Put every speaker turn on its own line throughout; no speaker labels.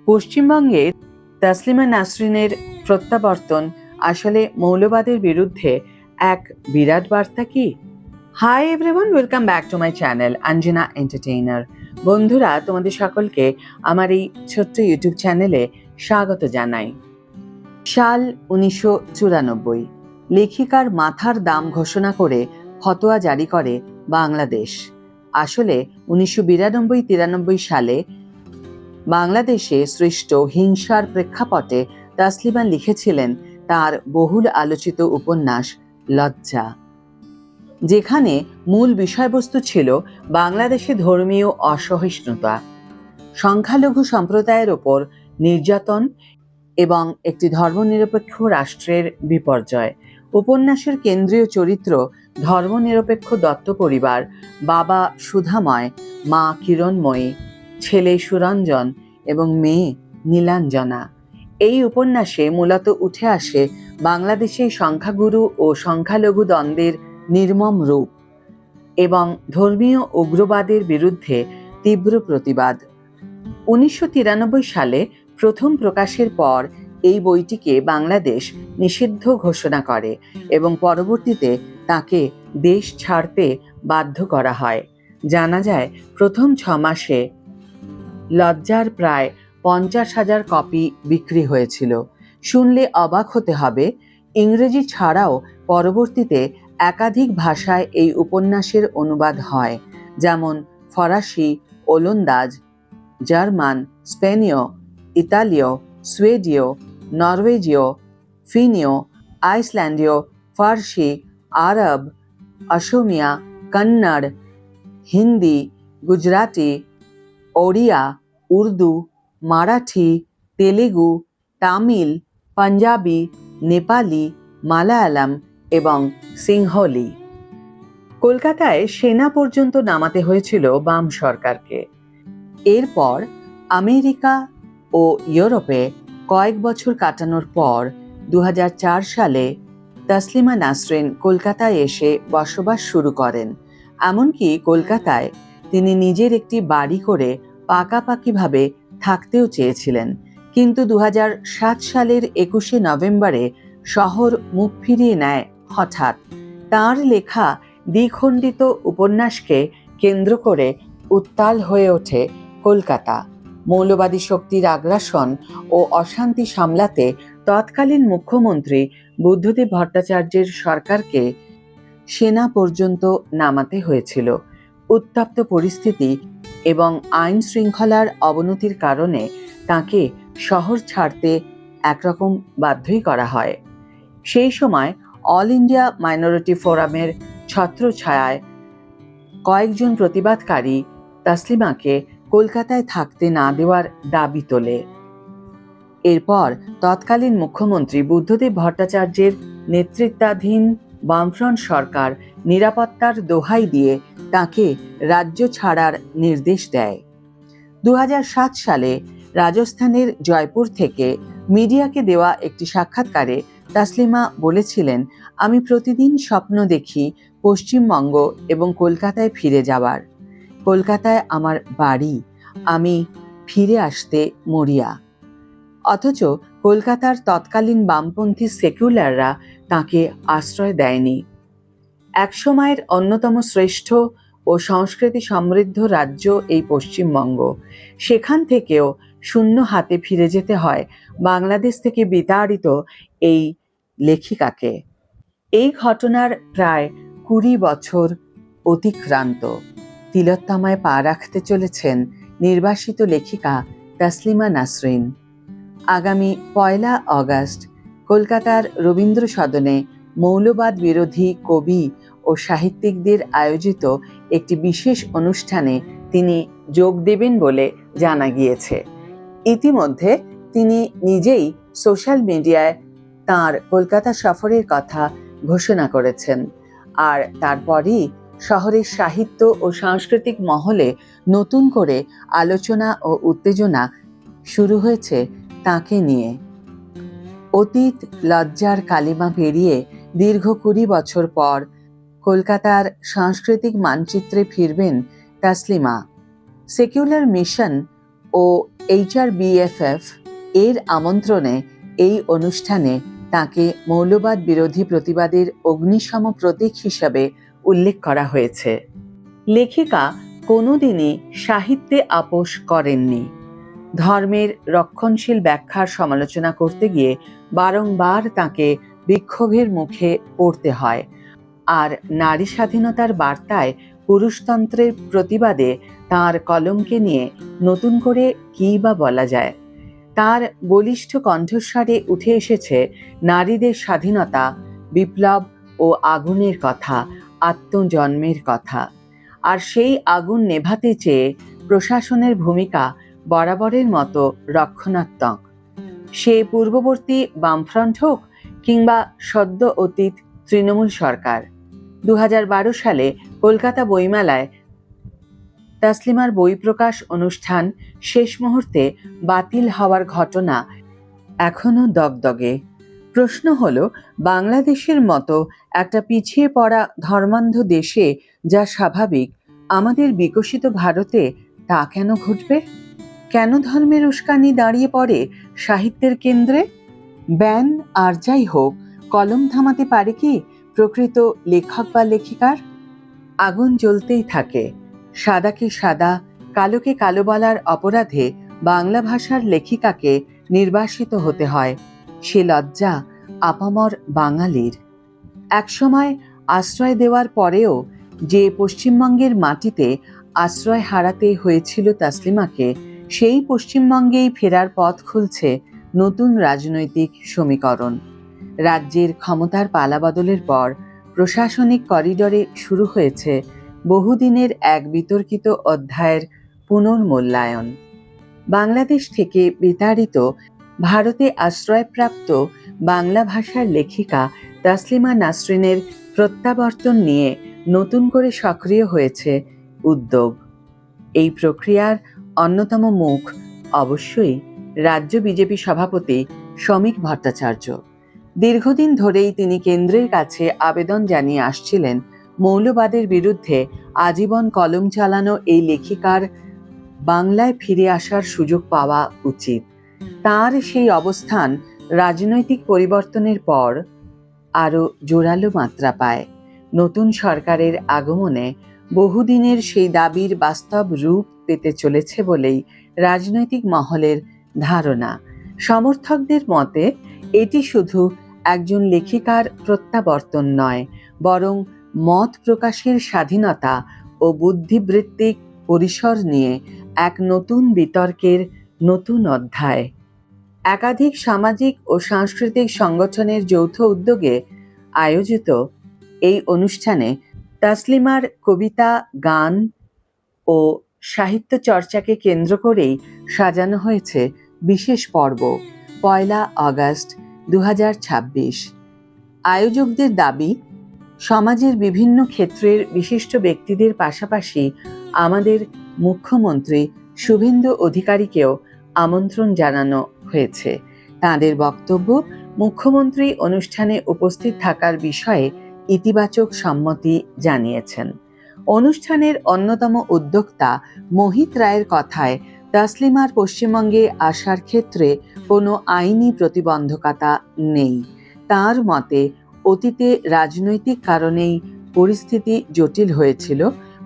পশ্চিমবঙ্গে তাসলিমা নাসরিনের প্রত্যাবর্তন আসলে মৌলবাদের বিরুদ্ধে এক বিরাট বার্তা কি? Hi everyone, welcome back to my channel Anjana entertainer. বন্ধুরা, তোমাদের সকলকে আমার এই ছোট্ট ইউটিউব চ্যানেলে স্বাগত জানাই। সাল 1994, লেখিকার মাথার দাম ঘোষণা করে ফতোয়া জারি করে বাংলাদেশ। আসলে 1992-93 সালে বাংলাদেশে সৃষ্ট হিংসার প্রেক্ষাপটে তাসলিমা লিখেছিলেন তার বহুল আলোচিত উপন্যাস লজ্জা, যেখানে মূল বিষয়বস্তু ছিল বাংলাদেশে ধর্মীয় অসহিষ্ণুতা, সংখ্যালঘু সম্প্রদায়ের ওপর নির্যাতন এবং একটি ধর্মনিরপেক্ষ রাষ্ট্রের বিপর্যয়। উপন্যাসের কেন্দ্রীয় চরিত্র ধর্মনিরপেক্ষ দত্ত পরিবার, বাবা সুধাময়, মা কিরণময়ী, ছেলে সুরঞ্জন এবং মেয়ে নীলাঞ্জনা। এই উপন্যাসে মূলত উঠে আসে বাংলাদেশে সংখ্যাগুরু ও সংখ্যালঘু দ্বন্দ্বের নির্মম রূপ এবং ধর্মীয় উগ্রবাদের বিরুদ্ধে তীব্র প্রতিবাদ। 1993 সালে প্রথম প্রকাশের পর এই বইটিকে বাংলাদেশ নিষিদ্ধ ঘোষণা করে এবং পরবর্তীতে তাকে দেশ ছাড়তে বাধ্য করা হয়। জানা যায়, প্রথম 6 মাসে লজ্জার প্রায় 50,000 কপি বিক্রি হয়েছিল। শুনলে অবাক হতে হবে, ইংরেজি ছাড়াও পরবর্তীতে একাধিক ভাষায় এই উপন্যাসের অনুবাদ হয়, যেমন ফরাসি, ওলন্দাজ, জার্মান, স্পেনীয়, ইতালীয়, সুয়েডীয়, নরওয়েজীয়, ফিনীয়, আইসল্যান্ডীয়, ফার্সি, আরব, অসমিয়া, কন্নড়, হিন্দি, গুজরাটি, ওড়িয়া, উর্দু, মারাঠি, তেলেগু, তামিল, পাঞ্জাবি, নেপালি, মালায়ালাম এবং সিংহলি। কলকাতায় সেনা পর্যন্ত নামাতে হয়েছিল বাম সরকারকে। এরপর আমেরিকা ও ইউরোপে কয়েক বছর কাটানোর পর 2004 সালে তাসলিমা নাসরিন কলকাতায় এসে বসবাস শুরু করেন। এমনকি কলকাতায় তিনি নিজের একটি বাড়ি করে পাকাপাকিভাবে থাকতেও চেয়েছিলেন, কিন্তু 2007 সালের 21শে নভেম্বরে শহর মুখ ফিরিয়ে নেয় হঠাৎ। তাঁর লেখা দ্বিখণ্ডিত উপন্যাসকে কেন্দ্র করে উত্তাল হয়ে ওঠে কলকাতা। মৌলবাদী শক্তির আগ্রাসন ও অশান্তি সামলাতে তৎকালীন মুখ্যমন্ত্রী বুদ্ধদেব ভট্টাচার্যের সরকারকে সেনা পর্যন্ত নামাতে হয়েছিল। উত্তপ্ত পরিস্থিতি এবং আইন শৃঙ্খলার অবনতির কারণে তাকে শহর ছাড়তে একরকম বাধ্যই করা হয়। সেই সময় অল ইন্ডিয়া মাইনরিটি ফোরামের ছত্রছায়ায় কয়েকজন প্রতিবাদকারী তাসলিমাকে কলকাতায় থাকতে না দেওয়ার দাবি তোলে। এরপর তৎকালীন মুখ্যমন্ত্রী বুদ্ধদেব ভট্টাচার্যের নেতৃত্বাধীন বামফ্রন্ট সরকার নিরাপত্তার দোহাই দিয়ে তাকে রাজ্য ছাড়ার নির্দেশ দেয়। 2007 সালে রাজস্থানের জয়পুর থেকে মিডিয়াকে দেওয়া একটি সাক্ষাৎকারে তাসলিমা বলেছিলেন, আমি প্রতিদিন স্বপ্ন দেখি পশ্চিমবঙ্গ এবং কলকাতায় ফিরে যাওয়ার। কলকাতায় আমার বাড়ি, আমি ফিরে আসতে মরিয়া। অথচ কলকাতার তৎকালীন বামপন্থী সেকুলাররা তাকে আশ্রয় দেয়নি। একসময়ের অন্যতম শ্রেষ্ঠ ও সংস্কৃতি সমৃদ্ধ রাজ্য এই পশ্চিমবঙ্গ, সেখান থেকেও শূন্য হাতে ফিরে যেতে হয় বাংলাদেশ থেকে বিতাড়িত এই লেখিকাকে। এই ঘটনার প্রায় 20 বছর অতিক্রান্ত। তিলোত্তমায় পা রাখতে চলেছেন নির্বাসিত লেখিকা তাসলিমা নাসরিন। আগামী 1 অগস্ট কলকাতার রবীন্দ্র সদনে মৌলবাদ বিরোধী কবি ও সাহিত্যিকদের আয়োজিত একটি বিশেষ অনুষ্ঠানে তিনি যোগ দেবেন বলে জানা গিয়েছে। ইতিমধ্যে তিনি নিজেই সোশ্যাল মিডিয়ায় তাঁর কলকাতা সফরের কথা ঘোষণা করেছেন। আর তারপরই শহরের সাহিত্য ও সাংস্কৃতিক মহলে নতুন করে আলোচনা ও উত্তেজনা শুরু হয়েছে তাঁকে নিয়ে। অতীত লজ্জার কালিমা পেরিয়ে দীর্ঘ 20 বছর পর কলকাতার সাংস্কৃতিক মানচিত্রে ফিরবেন তাসলিমা। সেকুলার মিশন ও HRBFF এর আমন্ত্রণে এই অনুষ্ঠানে তাকে মৌলবাদ বিরোধী প্রতিবাদের অগ্নিশম প্রতীক হিসাবে উল্লেখ করা হয়েছে। লেখিকা কোনোদিনই সাহিত্যে আপোষ করেননি। ধর্মের রক্ষণশীল ব্যাখ্যার সমালোচনা করতে গিয়ে বারংবার তাকে বিক্ষোভের মুখে পড়তে হয়, আর নারী স্বাধীনতার বার্তায় পুরুষতন্ত্রের প্রতিবাদে তার কলমকে নিয়ে নতুন করে কী বা বলা যায়। তার বলিষ্ঠ কণ্ঠস্বরে উঠে এসেছে নারীদের স্বাধীনতা, বিপ্লব ও আগুনের কথা, আত্মজন্মের কথা। আর সেই আগুন নেভাতে চেয়ে প্রশাসনের ভূমিকা বরাবরের মতো রক্ষণাত্মক। সে পূর্ববর্তী বামফ্রন্ট হোক কিংবা সদ্য অতীত তৃণমূল সরকার। 2012 সালে কলকাতা বইমেলায় তাসলিমার বই প্রকাশ অনুষ্ঠান শেষ মুহূর্তে বাতিল হওয়ার ঘটনা এখনো দগদগে। প্রশ্ন হলো, বাংলাদেশের মতো একটা পিছিয়ে পড়া ধর্মান্ধ দেশে যা স্বাভাবিক, আমাদের বিকশিত ভারতে তা কেন ঘটবে? কেন ধর্মের উস্কানি দাঁড়িয়ে পড়ে সাহিত্যের কেন্দ্রে? ব্যান আর যাই হোক, কলম থামাতে পারে কি প্রকৃত লেখক বা লেখিকার? আগুন জ্বলতেই থাকে। সাদাকে সাদা, কালোকে কালো বলার অপরাধে বাংলা ভাষার লেখিকাকে নির্বাসিত হতে হয়। সে লজ্জা আপামর বাঙালির। একসময় আশ্রয় দেওয়ার পরেও যে পশ্চিমবঙ্গের মাটিতে আশ্রয় হারাতে হয়েছিল তাসলিমাকে, সেই পশ্চিমবঙ্গেই ফেরার পথ খুলছে নতুন রাজনৈতিক সমীকরণ। রাজ্যের ক্ষমতার পালাবদলের পর প্রশাসনিক করিডরে শুরু হয়েছে বহুদিনের এক বিতর্কিত অধ্যায়ের পুনর্মূল্যায়ন। বাংলাদেশ থেকে বিতাড়িত ভারতে আশ্রয়প্রাপ্ত বাংলা ভাষার লেখিকা তাসলিমা নাসরিনের প্রত্যাবর্তন নিয়ে নতুন করে সক্রিয় হয়েছে উদ্যোগ। এই প্রক্রিয়ার অন্যতম মুখ অবশ্যই রাজ্য বিজেপি সভাপতি শ্রমিক ভট্টাচার্য। দীর্ঘদিন ধরেই তিনি কেন্দ্রের কাছে আবেদন জানিয়ে আসছিলেন মৌলবাদের বিরুদ্ধে আজীবন কলম চালানো এই লেখিকার বাংলায় ফিরে আসার সুযোগ পাওয়া উচিত। তার সেই অবস্থান রাজনৈতিক পরিবর্তনের পর আরও জোরালো মাত্রা পায়। নতুন সরকারের আগমনে বহুদিনের সেই দাবির বাস্তব রূপ পেতে চলেছে বলেই রাজনৈতিক মহলের ধারণা। সমর্থকদের মতে এটি শুধু একজন লেখিকার প্রত্যাবর্তন নয়, বরং মত প্রকাশের স্বাধীনতা ও বুদ্ধিবৃত্তিক পরিসর নিয়ে এক নতুন বিতর্কের নতুন অধ্যায়। একাধিক সামাজিক ও সাংস্কৃতিক সংগঠনের যৌথ উদ্যোগে আয়োজিত এই অনুষ্ঠানে তাসলিমার কবিতা, গান ও সাহিত্য চর্চাকে কেন্দ্র করেই সাজানো হয়েছে বিশেষ পর্ব 1 আগস্ট 2026। আয়োজকদের দাবি, সমাজের বিভিন্ন ক্ষেত্রের বিশিষ্ট ব্যক্তিদের পাশাপাশি আমাদের মুখ্যমন্ত্রী শুভেন্দু অধিকারীকেও আমন্ত্রণ জানানো হয়েছে। তাঁদের বক্তব্য, মুখ্যমন্ত্রী অনুষ্ঠানে উপস্থিত থাকার বিষয়ে ইতিবাচক সম্মতি জানিয়েছেন। অনুষ্ঠানের অন্যতম উদ্যোক্তা মোহিত রায়ের কথায়, তাসলিমার পশ্চিমবঙ্গে আসার ক্ষেত্রে কোনো আইনি প্রতিবন্ধকতা নেই। তার মতে, অতীতে রাজনৈতিক কারণেই পরিস্থিতি জটিল হয়েছিল।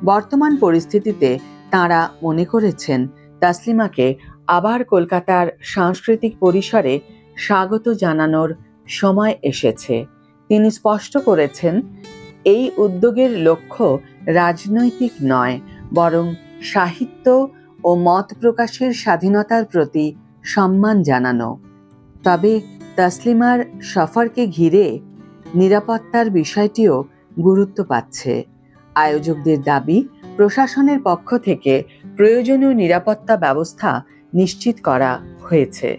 বর্তমান পরিস্থিতিতে তাঁরা মনে করেছেন তাসলিমাকে আবার কলকাতার সাংস্কৃতিক পরিসরে স্বাগত জানানোর সময় এসেছে। তিনি স্পষ্ট করেছেন, এই উদ্যোগের লক্ষ্য রাজনৈতিক নয়, বরং সাহিত্য ও মত প্রকাশের স্বাধীনতার প্রতি সম্মান জানানো। তবে তাসলিমার সফরকে ঘিরে নিরাপত্তার বিষয়টিও গুরুত্ব পাচ্ছে। আয়োজকদের দাবি, প্রশাসনের পক্ষ থেকে প্রয়োজনীয় নিরাপত্তা ব্যবস্থা নিশ্চিত করা হয়েছে।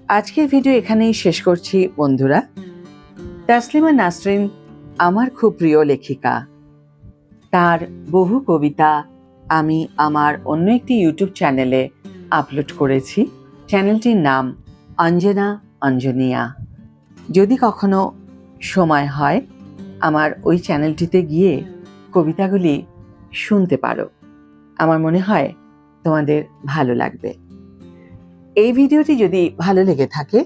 আজকের ভিডিও এখানেই শেষ করছি বন্ধুরা। তাসলিমা নাসরিন আমার খুব প্রিয় লেখিকা। তার বহু কবিতা আমি আমার অন্য একটি ইউটিউব চ্যানেলে আপলোড করেছি। চ্যানেলটির নাম অঞ্জনা অঞ্জনিয়া। যদি কখনো সময় হয়, আমার ওই চ্যানেলটিতে গিয়ে কবিতাগুলি শুনতে পারো। আমার মনে হয় তোমাদের ভালো লাগবে। এই ভিডিওটি যদি ভালো লেগে থাকে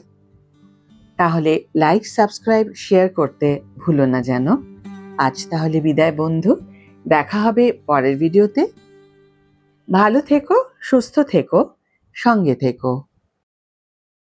তাহলে লাইক, সাবস্ক্রাইব, শেয়ার করতে ভুলো না যেন। আজ তাহলে বিদায় বন্ধু, দেখা হবে পরের ভিডিওতে। ভালো থেকো, সুস্থ থেকো, সঙ্গে থেকো।